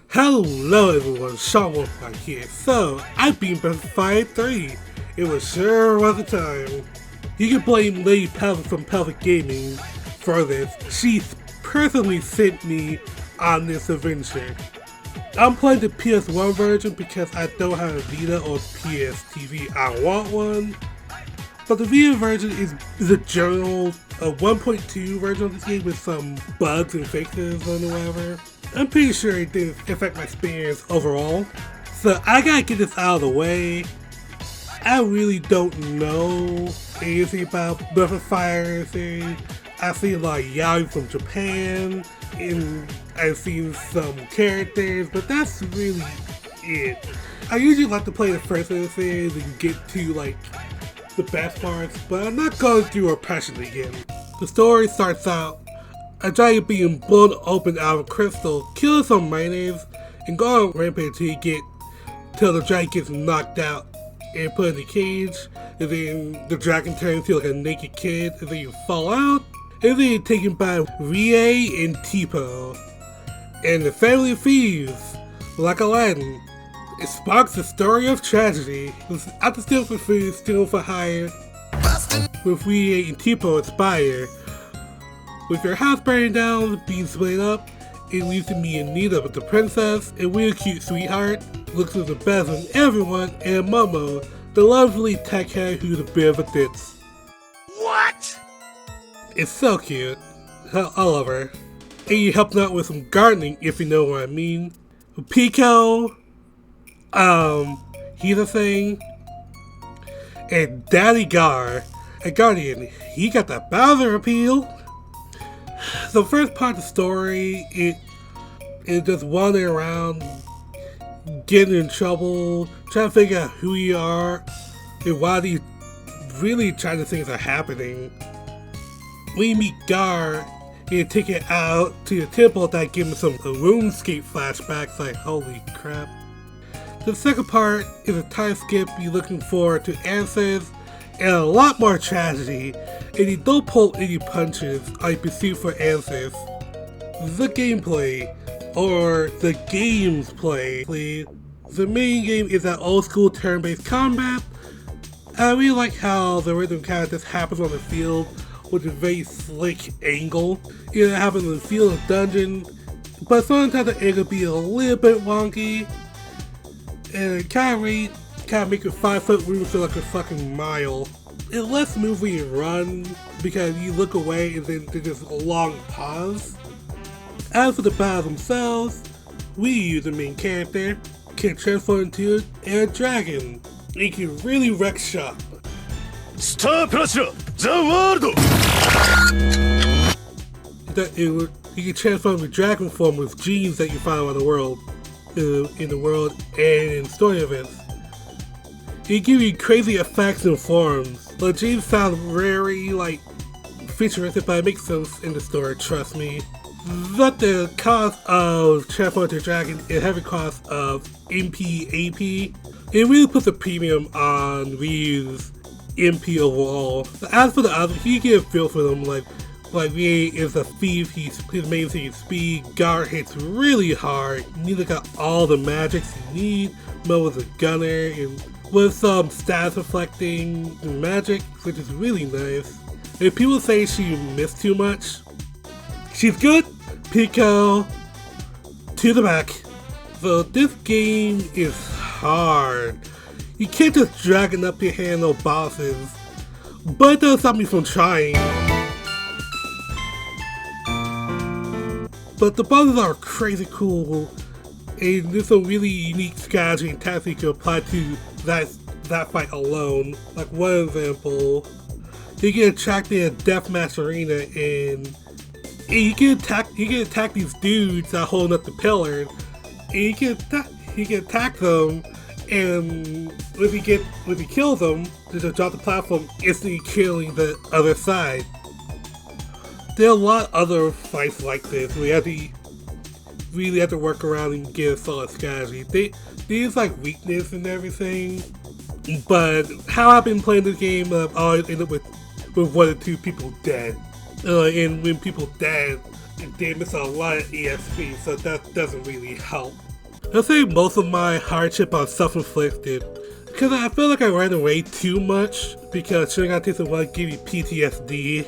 Hello everyone, Shon Wolfbark here. So, I beat Ps1 3. It was sure was a time. You can blame Lady Pelvic from Pelvic Gaming for this. She personally sent me on this adventure. I'm playing the Ps1 version because I don't have a Vita or PS TV. I want one. But the Vita version is a general 1.2 version of this game with some bugs and fixes and whatever. I'm pretty sure it didn't affect my experience overall. So I gotta get this out of the way. I really don't know anything about Breath of Fire thing. I've seen a lot of yaoi from Japan, and I've seen some characters, but that's really it. I usually like to play the first of the things and get to like the best parts, but I'm not going through a passion again. The story starts out a giant being blown open out of crystal, kills some miners, and go on a rampage till the giant gets knocked out and put in a cage, and then the dragon turns into like a naked kid, and then you fall out, and then you're taken by Rie and Tipo, and the family of thieves, like Aladdin. It sparks a story of tragedy. After stealing for food, stealing for hire, with Rie and Tipo inspired. With your house burning down, being split up, it leaves to me in need of the princess, a real cute sweetheart, looks like the best of everyone, and Momo, the lovely tech head who's a bit of a ditz. What? It's so cute. I love her. And you help out with some gardening, if you know what I mean. Pico, he's a thing. And Daddy Gar, a guardian, he got the Bowser appeal. The first part of the story, it is just wandering around, getting in trouble, trying to figure out who you are, and why these really trying things are happening. When you meet Gar, you take it out to the temple that gives him some RuneScape flashbacks, like holy crap. The second part is a time skip you're looking forward to answers, and a lot more tragedy, and you don't pull any punches on your pursuit for answers. The gameplay, or the games play, the main game is that old school turn-based combat. I really like how the rhythm kind of just happens on the field with a very slick angle. It happens in the field of dungeon, but sometimes the angle be a little bit wonky, and it kind of make a 5-foot room feel like a fucking mile. It lets movie run because you look away and then there's just a long pause. As for the battles themselves, we, the main character, can transform into a dragon. It can really wreck shop. Star Pressure, the world! You can transform into dragon form with genes that you find around the world, in the world and in story events. It gives you crazy effects and forms. The genes sound very like futuristic, but it makes sense in the story, trust me. But the cost of transforming to dragon and heavy cost of MP AP, it really puts a premium on Ryu's MP overall. As for the others, you get a feel for them, like Ryu is a thief, his main thing is speed, Gar hits really hard, Neither got all the magics you need, Mo is a gunner, and with some stats reflecting magic, which is really nice. If people say she missed too much, she's good. Pico to the back. So this game is hard. You can't just drag it up your hand no bosses, but it doesn't stop me from trying. But the bosses are crazy cool, and there's some really unique strategy and tactics you can apply to that fight alone. Like one example, you get attracted in a deathmatch arena and you can attack these dudes that are holding up the pillar, and you can attack them, and if you kill them, they just drop the platform, instantly killing the other side. There are a lot of other fights like this where you really have to work around and get a solid strategy. There's like weakness and everything, but how I've been playing this game, I've always ended up with 1 or 2 people dead. And when people dead, they miss a lot of EXP, so that doesn't really help. I say most of my hardship are self-inflicted, because I feel like I ran away too much, because shooting out Taste one gave me PTSD.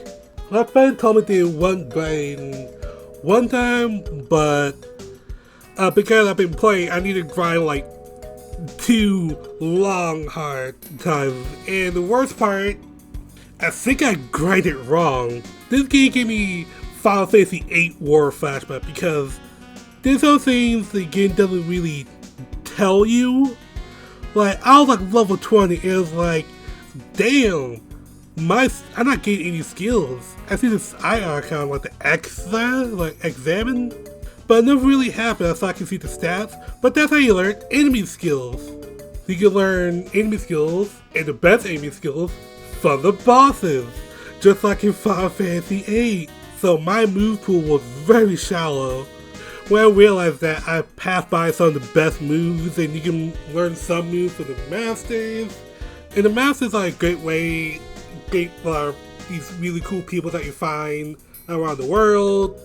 My friend told me they went grind one time, but because I've been playing, I need to grind like 2 long hard times. And the worst part, I think I grinded wrong. This game gave me Final Fantasy VIII War flashback because there's some things the game doesn't really tell you. Like, I was like level 20, it was like, damn, I'm not getting any skills. I see this eye icon, like the X there, like examine, but it never really happened so I can see the stats. But that's how you learn enemy skills. You can learn enemy skills, and the best enemy skills, from the bosses, just like in Final Fantasy VIII. So my move pool was very shallow. When I realized that, I passed by some of the best moves, and you can learn some moves from the masters. And the masters are a great way, for these really cool people that you find around the world.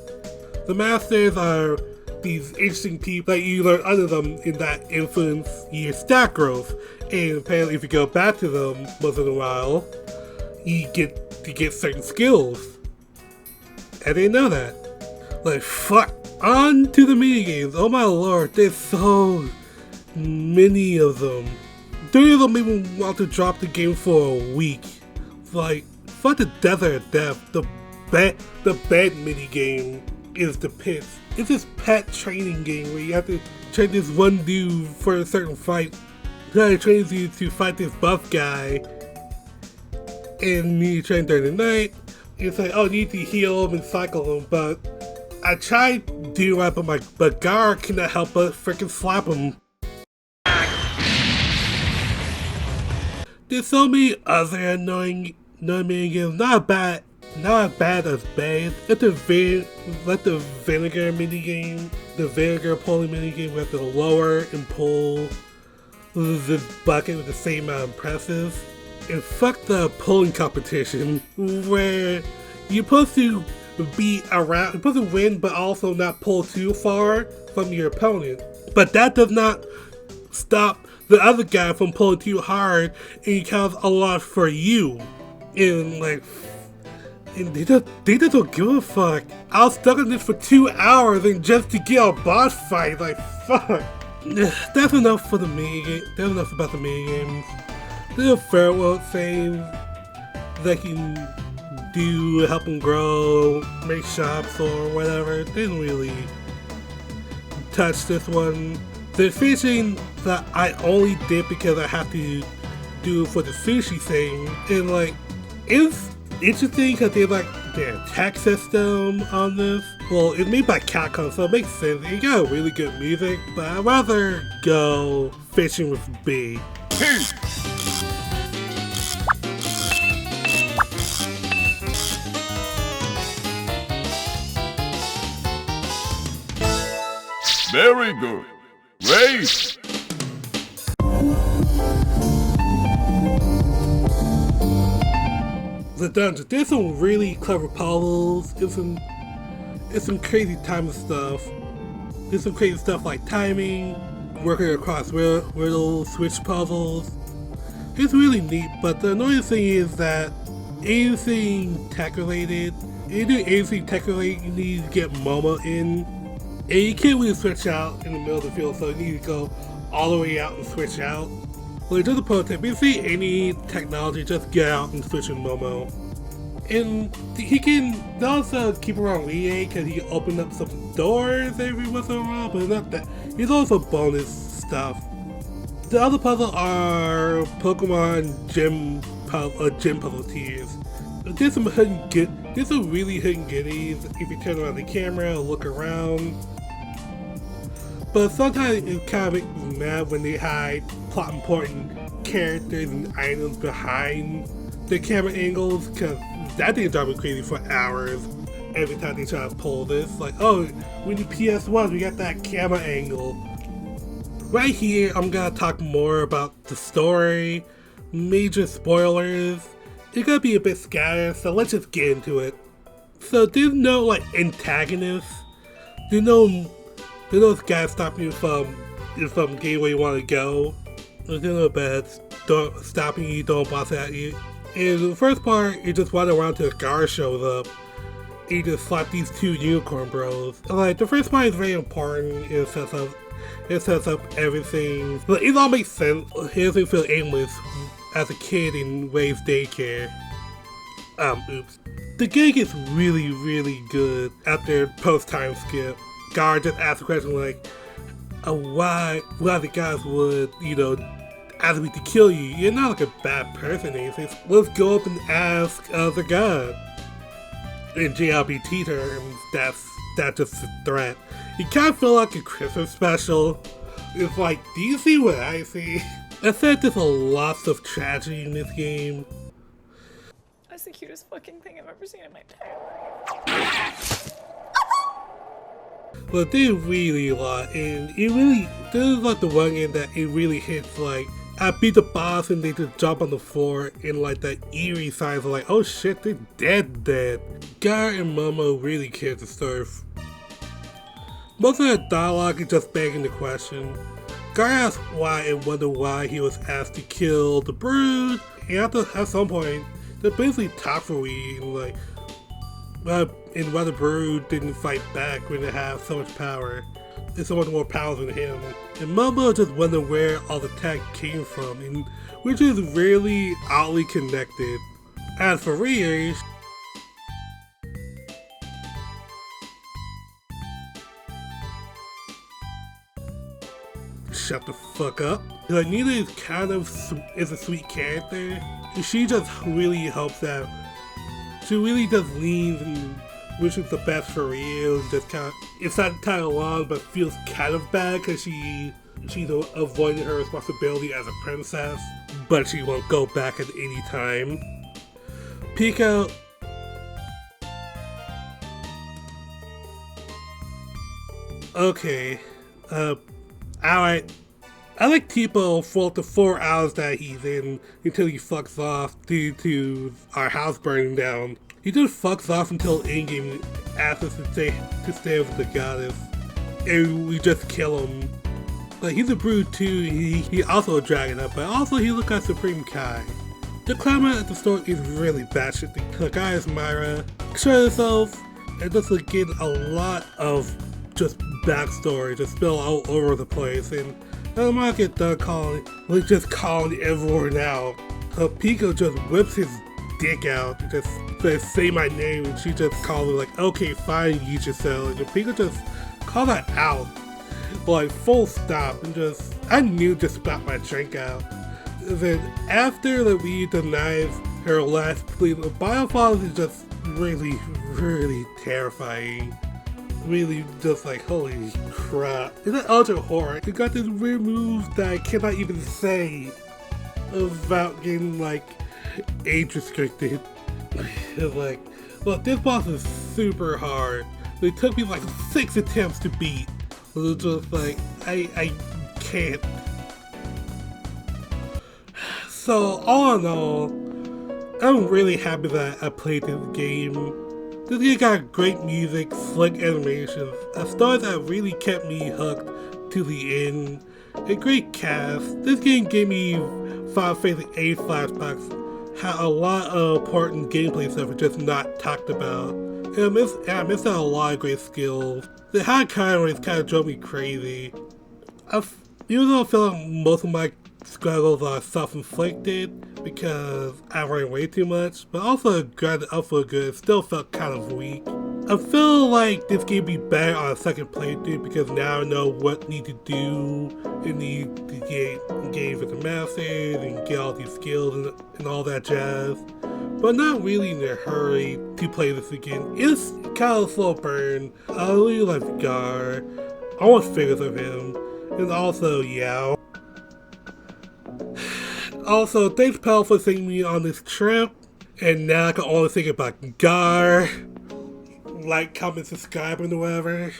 The masters are these interesting people that you learn under them in that influence your stat growth. And apparently if you go back to them once in a while, you get certain skills. I didn't know that. Like, fuck. On to the minigames. Oh my lord, there's so many of them. 3 of them even want to drop the game for a week. Like, fuck the Desert of Death. The bad minigame is the pits. It's this pet training game where you have to train this one dude for a certain fight. He trains you to fight this buff guy, and you train during the night. It's like, oh, you need to heal him and cycle him, but I tried doing that, but Gar cannot help but freaking slap him. There's so many other annoying minigames, not as bad as bad. It's the vinegar minigame, the vinegar pulling minigame, where to lower and pull this bucket with the same amount of presses. And fuck the pulling competition, where you're supposed to be around, you're supposed to win, but also not pull too far from your opponent. But that does not stop the other guy from pulling too hard, and it counts a lot for you. And like, and they just don't give a fuck. I was stuck on this for 2 hours and just to get a boss fight. Like, fuck. That's enough for the minigame. That's enough about the minigames. There's a farewell save that you can do, help them grow, make shops or whatever. They didn't really touch this one. The fishing that I only did because I have to do it for the sushi thing, and like, it's interesting because they like their attack system on this. Well, it's made by Capcom, so it makes sense. You got really good music, but I'd rather go fishing with B. Very good. Race! The dungeon. There's some really clever puzzles. It's some crazy timing stuff. There's some crazy stuff like timing, working across riddles, switch puzzles. It's really neat, but the annoying thing is that anything tech related, you need to get Momo in. And you can't really switch out in the middle of the field, so you need to go all the way out and switch out. Like, just a pro tip, if you see any technology, just get out and switch with Momo. And he can also keep around Rie because he can open up some doors every once in a while, but not that. He's also bonus stuff. The other puzzles are Pokemon gym puzzle tiers. There's some really hidden goodies if you turn around the camera and look around. But sometimes it kind of makes me mad when they hide plot important characters and items behind the camera angles, because that thing drives me crazy for hours every time they try to pull this. Like, oh, we need Ps1, we got that camera angle. Right here, I'm gonna talk more about the story, major spoilers. It's gonna be a bit scattered, so let's just get into it. So there's no like antagonist. There's no guy stopping you from getting where you want to go. There's no beds stopping you, don't boss at you. In the first part, you just run around till Gar shows up. And you just slap these two unicorn bros. And, like, the first part is very important. It sets up everything. But it all makes sense. It doesn't feel aimless as a kid in Ray's daycare. Oops. The game gets really, really good after post-time skip. Gar just asks a question like, why the guys would, ask me to kill you? You're not like a bad person. He says, let's go up and ask the god. And JLB teased her, and that's just a threat. You kind of feel like a Christmas special. It's like, do you see what I see? I said there's a lot of tragedy in this game. That's the cutest fucking thing I've ever seen in my entire life. But they really a lot, and this is like the one game that it really hits like, I beat the boss and they just jump on the floor in like that eerie signs of like, oh shit, they're dead. Gar and Momo really cared to surf. Most of the dialogue is just begging the question. Gar asks why and wonder why he was asked to kill the Brood, and at some point, they basically talk for we and like, and why the Brood didn't fight back when they have so much power. There's so much more power than him. And Momo just wonder where all the tech came from, and which is really oddly connected. As for Ria, shut the fuck up. Like, Nina is kind of is a sweet character. She just really helps out. She really just leans and wishes the best for Rio. Just kind of, it's not kind of long, but feels kind of bad because she's avoiding her responsibility as a princess, but she won't go back at any time. Pico. Okay. Alright. I like Tipo for the 4 hours that he's in until he fucks off due to our house burning down. He just fucks off until in-game asks us to stay with the goddess, and we just kill him. Like, he's a Brood too, he also a dragon, but also he looks like Supreme Kai. The climate at the store is really batshit. The guy is Myra. Show yourself, and just like get a lot of just backstory just spilled all over the place, and I'm not get done calling everyone out. Pico just whips his dick out and just says, say my name, and she just calls him like, okay, fine, eat yourself. And Pico just calls that out, like full stop, and just, I knew just spat my drink out. And then after the we denies her last plea, the Biofall is just really, really terrifying. Really just like, holy crap. It's an ultra horror. It got this weird moves that I cannot even say about getting like age restricted. It's like, look, this boss is super hard. It took me like 6 attempts to beat. It was just like, I can't. So all in all, I'm really happy that I played this game. This game got great music, slick animations, a story that really kept me hooked to the end, a great cast. This game gave me Final Fantasy VIII flashbacks, had a lot of important gameplay stuff just not talked about, and I missed out a lot of great skills. The high crime rates kind of drove me crazy. Even though I feel like most of my struggles are self-inflicted because I ran way too much, but also grinded up for good, still felt kind of weak. I feel like this game would be better on a second playthrough because now I know what I need to do and need to engage with the masters and get all these skills and all that jazz. But not really in a hurry to play this again. It's kind of a slow burn. I really like Gar. I want figures of him. And also Yao. Also, thanks Pal for taking me on this trip. And now I can only think about Gar. Like, comment, subscribe, and whatever.